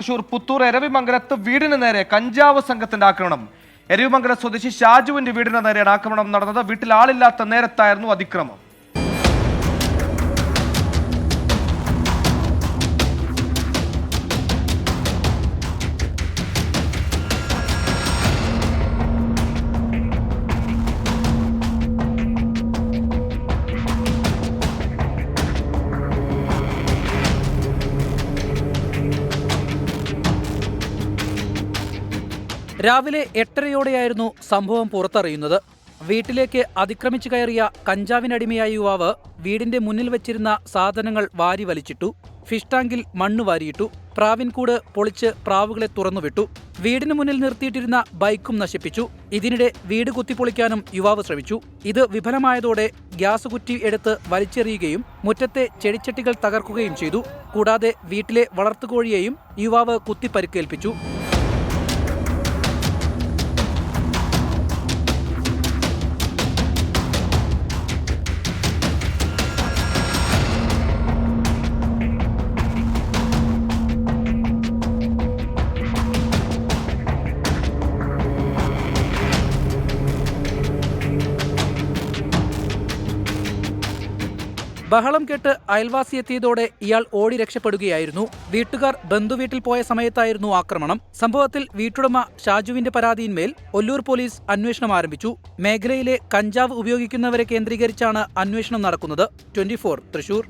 തൃശൂർ പുത്തൂർ എരവിമംഗലത്ത് വീടിന് നേരെ കഞ്ചാവ് സംഘത്തിന്റെ ആക്രമണം. എരവിമംഗലം സ്വദേശി ഷാജുവിന്റെ വീടിന് നേരെയാണ് ആക്രമണം നടന്നത്. വീട്ടിൽ ആളില്ലാത്ത നേരത്തായിരുന്നു അതിക്രമം. രാവിലെ 8:30യോടെയായിരുന്നു സംഭവം പുറത്തറിയുന്നത്. വീട്ടിലേക്ക് അതിക്രമിച്ചു കയറിയ കഞ്ചാവിനടിമയായ യുവാവ് വീടിന്റെ മുന്നിൽ വെച്ചിരുന്ന സാധനങ്ങൾ വാരി വലിച്ചിട്ടു. ഫിഷ് ടാങ്കിൽ മണ്ണ് വാരിയിട്ടു. പ്രാവിൻകൂട് പൊളിച്ച് പ്രാവുകളെ തുറന്നുവിട്ടു. വീടിന് മുന്നിൽ നിർത്തിയിട്ടിരുന്ന ബൈക്കും നശിപ്പിച്ചു. ഇതിനിടെ വീട് കുത്തിപ്പൊളിക്കാനും യുവാവ് ശ്രമിച്ചു. ഇത് വിഫലമായതോടെ ഗ്യാസ് കുറ്റി എടുത്ത് വലിച്ചെറിയുകയും മുറ്റത്തെ ചെടിച്ചട്ടികൾ തകർക്കുകയും ചെയ്തു. കൂടാതെ വീട്ടിലെ വളർത്തുകോഴിയെയും യുവാവ് കുത്തിപ്പരിക്കേൽപ്പിച്ചു. ബഹളം കേട്ട് അയൽവാസി എത്തിയതോടെ ഇയാൾ ഓടി രക്ഷപ്പെടുകയായിരുന്നു. വീട്ടുകാർ ബന്ധുവീട്ടിൽ പോയ സമയത്തായിരുന്നു ആക്രമണം. സംഭവത്തിൽ വീട്ടുടമ ഷാജുവിന്റെ പരാതിയിന്മേൽ ഒല്ലൂർ പോലീസ് അന്വേഷണം ആരംഭിച്ചു. മേഖലയിലെ കഞ്ചാവ് ഉപയോഗിക്കുന്നവരെ കേന്ദ്രീകരിച്ചാണ് അന്വേഷണം നടക്കുന്നത്. 24 തൃശൂർ.